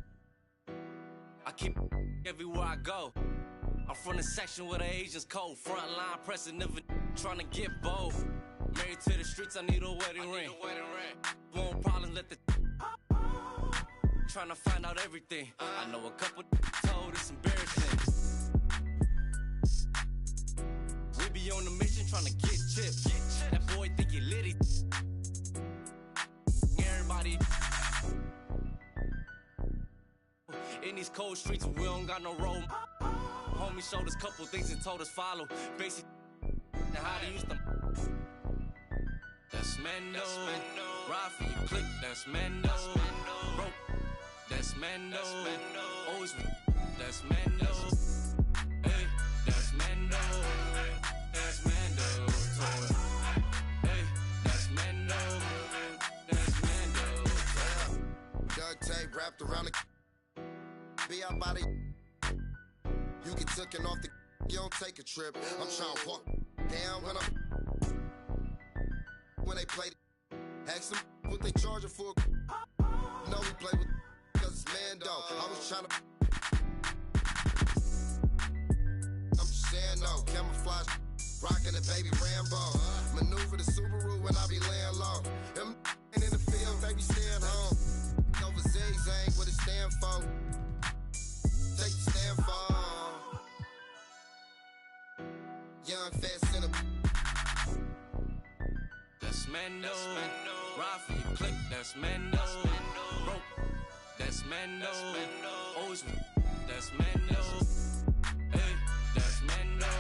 I keep everywhere I go. I'm from the section where the Asians cold. Front line pressing, never trying to get both. Married to the streets, I need a wedding ring. Won't problems, let the. Trying to find out everything. I know a couple told it's embarrassing. We be on the mission trying to get chips. That boy think he litty. Everybody. In these cold streets, we don't got no road. Homie showed us couple things and told us follow. Basic and how to use them. That's Mendo. Ride for you, click. That's Mendo. Broke. That's Mendo. Always. That's Mendo. Hey, that's Mendo. That's Mendo. Hey, that's Mendo. That's Mendo. Duct tape wrapped around the. Be out by the. You get taken off the. You don't take a trip. I'm trying to walk down when they play. Ask them what they charging for. No, we play with cause it's Mando. I was trying to. I'm just saying no. Camouflage. Rocking the baby Rambo. Maneuver the Subaru when I be laying low. Them in the field, baby staying home. Over zigzag, what it stand for. Take the stand for. Young, fast, in a. That's Mendo. Ride for you, click. That's Mendo. Broke. That's Mendo. Always. That's Mendo. Hey, that's Mendo.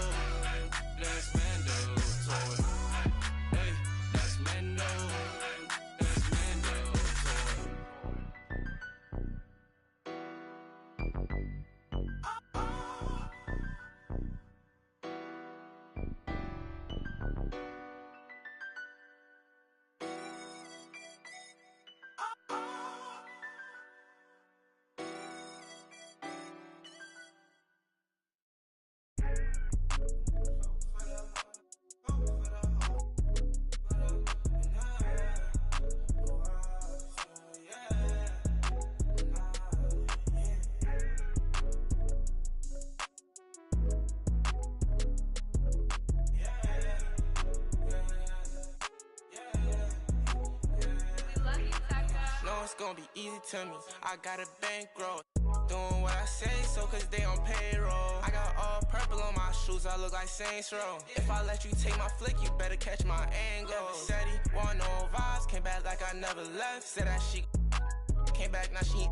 That's Mendo. Hey, that's Mendo. That's Mendo. It's gonna be easy to me. I got a bankroll. Doing what I say, so cause they on payroll. I got all purple on my shoes, I look like Saints Row. If I let you take my flick, you better catch my angle. Said he want no vibes, came back like I never left. Said that she came back, now she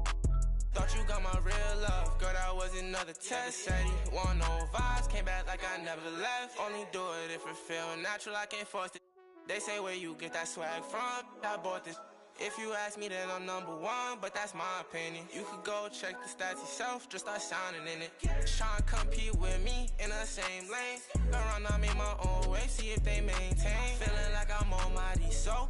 thought you got my real love. Girl, that was another test. Said he want no vibes, came back like I never left. Only do it if it feel natural, I can't force it. They say where you get that swag from, I bought this. If you ask me, then I'm number one, but that's my opinion. You could go check the stats yourself, just start shining in it. Tryna compete with me in the same lane. Go around, I'm in my own way, see if they maintain. Feeling like I'm almighty, so.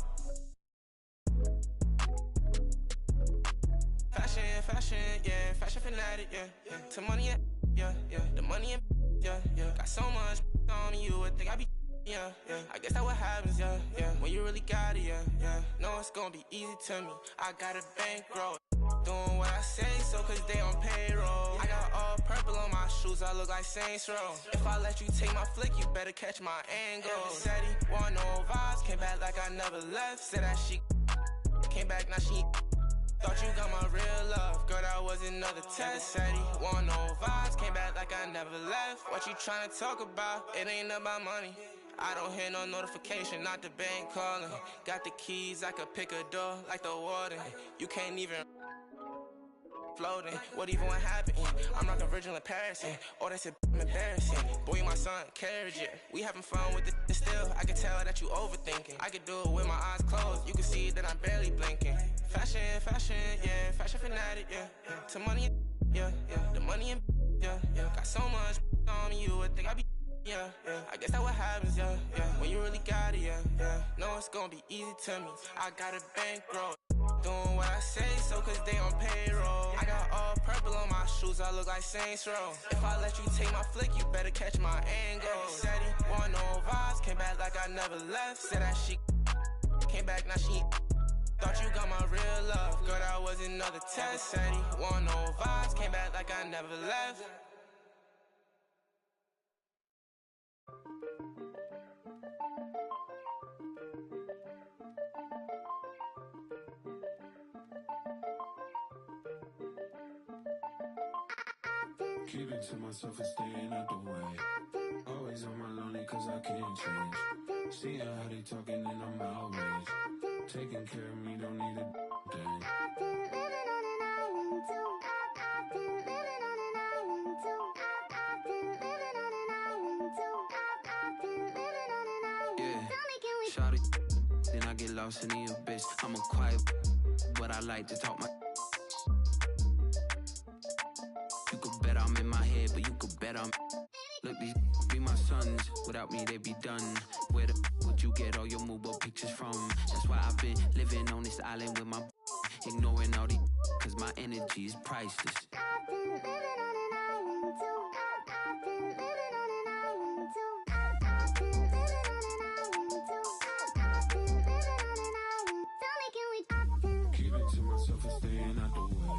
Fashion, yeah, fashion fanatic, yeah. To money, yeah. The money, yeah. Got so much on you, I think I be. Yeah. I guess that's what happens, yeah. When you really got it, yeah. No, it's gonna be easy to me. I got a bankroll. Doing what I say, so cause they on payroll. I got all purple on my shoes, I look like Saints Row. If I let you take my flick, you better catch my angle. Said he want no vibes, came back like I never left. Said that she came back, now she thought you got my real love. Girl, that was another test. Said he want no vibes, came back like I never left. What you tryna talk about? It ain't about money. I don't hear no notification, not the bank calling. Got the keys, I could pick a door like the warden. You can't even floating. What even what happened? I'm rockin' Virgil in Paris. Oh, that's embarrassing. Boy, you my son, carriage it. We having fun with it still. I can tell that you overthinking. I could do it with my eyes closed. You can see that I'm barely blinking. Fashion, yeah. Fashion fanatic, yeah. To money, yeah. The money, yeah. Got so much on you, I think I be. Yeah. I guess that's what happens, yeah. When you really got it, yeah. No, it's gonna be easy to me. I got a bankroll. Doing what I say, so cause they on payroll. I got all purple on my shoes, I look like Saints Row. If I let you take my flick, you better catch my angle. Said he want no vibes, came back like I never left. Said that she came back, now she thought you got my real love. Girl, that was another test. Said he want no vibes, came back like I never left. Keep it to myself and staying out the way. Always on my lonely cause I can't change. Seeing how they talking and I'm outraged. Taking care of me, don't need a thing. I've been living on an island too. I've been living on an island too. I've been living on an island too. I've been living on an island. Yeah. Tell me, can we shout it, then I get lost in the abyss. I'm a quiet, but I like to talk my. You could bet I'm in my head, but you could bet I'm. Look, these be my sons. Without me, they be done. Where the would you get all your mobile pictures from? That's why I've been living on this island with my. Ignoring all the. Cause my energy is priceless. I've been living on an island too. I've been living on an island too. I've been living on an island too. I've been living on an island. Tell me, can we? Keep it to myself and staying out the way.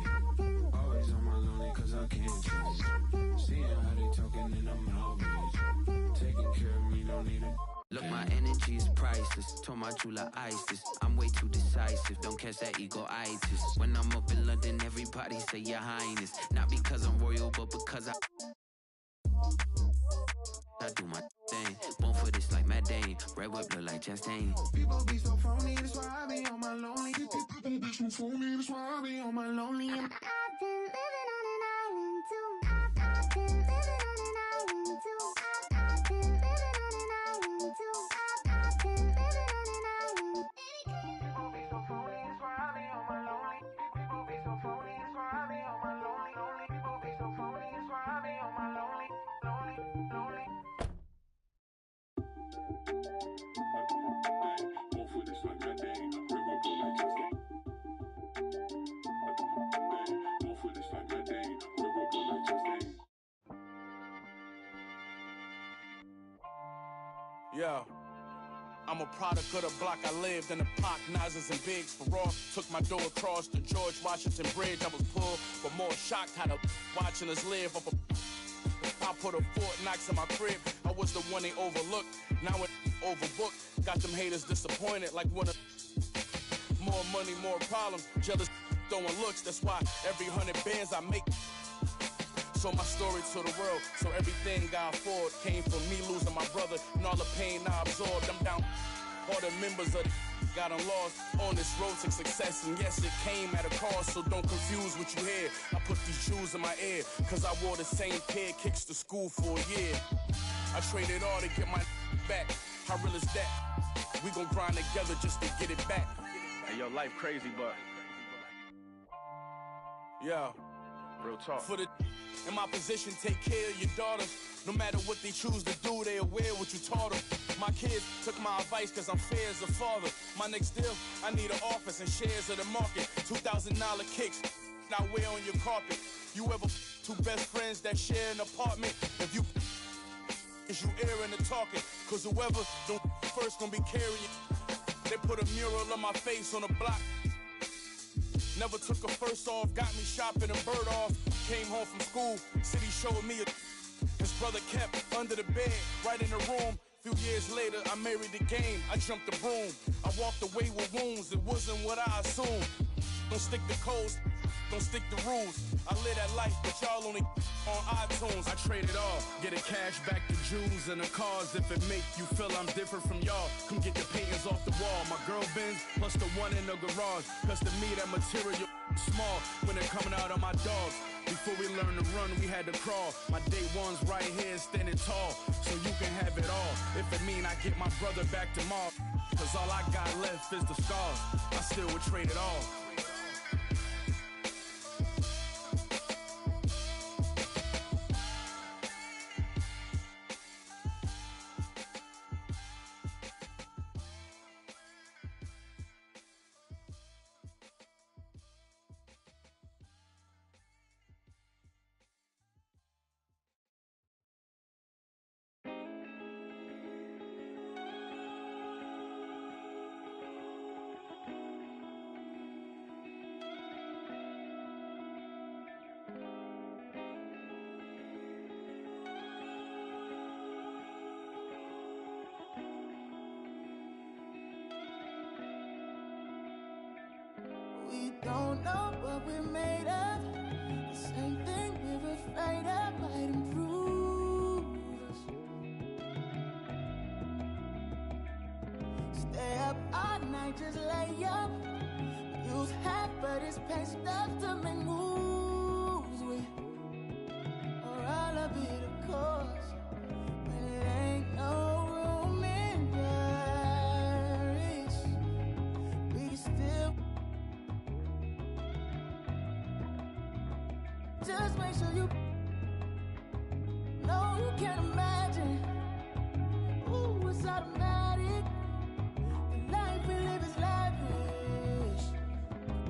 Always on my lonely cause I can't change. Seeing how they talking and I'm outraged. Taking care of me, don't need it. Look, my energy is priceless. Told my jeweler ISIS. I'm way too decisive. Don't catch that ego-itis. When I'm up in London, everybody say your highness. Not because I'm royal, but because I do my thing. Born for this like Matt Dane. Red whip look like Chastain. People be so phony, that's why I be on my lonely. People be so phony, that's why I be on my lonely. I've been living on an island too. I've been living on an island too. I've been living on an island too. I've been living on an island. People be so phony, that's why I be on my lonely. People be so phony, that's why I be on my lonely. People be so phony, that's why I be on my lonely. Yeah, I'm a product of the block. I lived in the Pac, Nazis and Biggs for raw. Took my door across the George Washington Bridge. I was pulled, but more shocked how the watching us live up a. I put a Fort Knox in my crib. I was the one they overlooked. Now it overbooked. Got them haters disappointed like when a. More money, more problems. Jealous throwing looks. That's why every 100 bands I make. So my story to the world, so everything I afford came from me losing my brother and all the pain I absorbed. I'm down, all the members of the got lost on this road to success, and yes, it came at a cost, so don't confuse what you hear. I put these shoes in my ear, cause I wore the same pair of kicks to school for a year. I traded all to get my back. How real is that? We gon' grind together just to get it back. Hey, yo, life crazy, but yeah, real talk. For the in my position, take care of your daughters. No matter what they choose to do, they aware what you taught them. My kids took my advice cause I'm fair as a father. My next deal, I need an office and shares of the market. $2,000 kicks, I wear on your carpet. You ever two best friends that share an apartment? If you is you airing the talking, cause whoever don't first gonna be carrying. They put a mural on my face on the block. Never took a first off, got me shopping and bird off. Came home from school, city showed me his brother kept under the bed, right in the room. Few years later, I married the game, I jumped the broom. I walked away with wounds, it wasn't what I assumed. Don't stick to codes, don't stick to rules. I live that life, but y'all only on iTunes. I trade it all, get a cash back to Jews and the cars. If it make you feel I'm different from y'all, come get the paintings off the wall. My girl Benz, plus the one in the garage. Cause to me that material small when they're coming out on my dogs. Before we learned to run, we had to crawl. My day one's right here standing tall, so you can have it all. If it mean I get my brother back tomorrow, cause all I got left is the scars. I still would trade it all. We don't know what we're made of. The same thing we're afraid of might improve us. Stay up all night, just lay up. Use half, but it's pain stuff to make moves with. Or all of it, of course. But it ain't no room in Paris. We can still. Just make sure you know you can't imagine. Ooh, it's automatic. The life we live is lavish.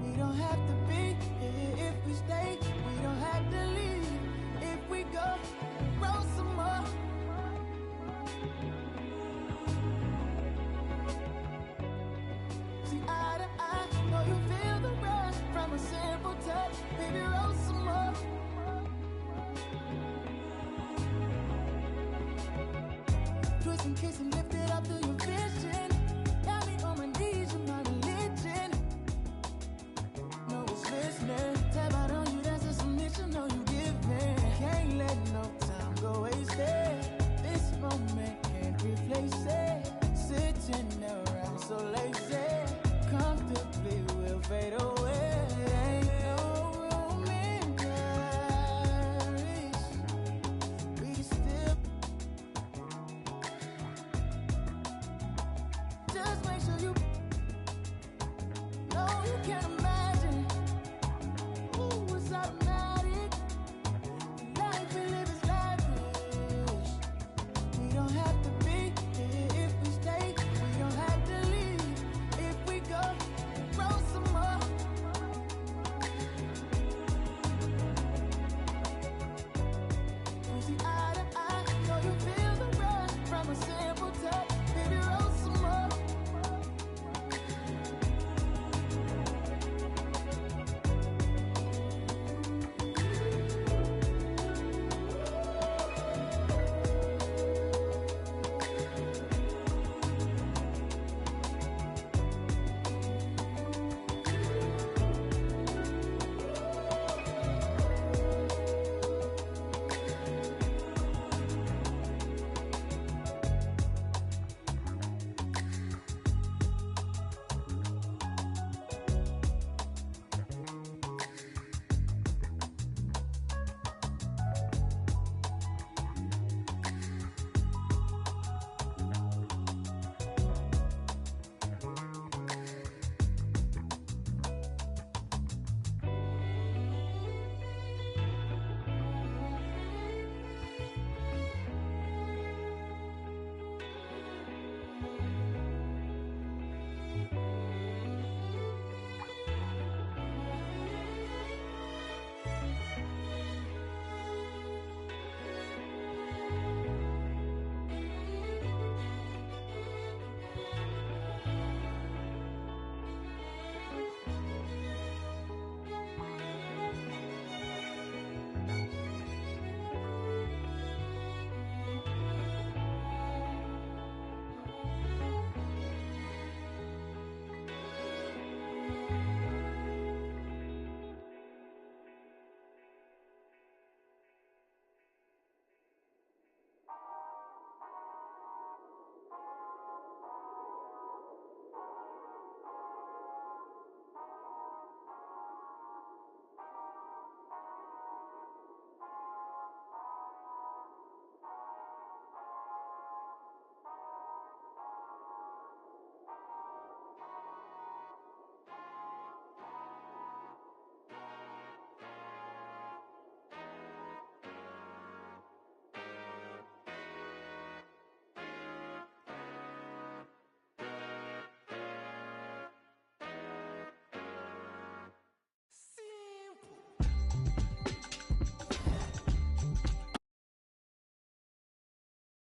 We don't have to be here if we stay. We don't have to leave if we go. Roll some more. See eye to eye, know you feel the rush from a simple touch. Baby, roll some more. Twist and kiss and lift it up to your feet.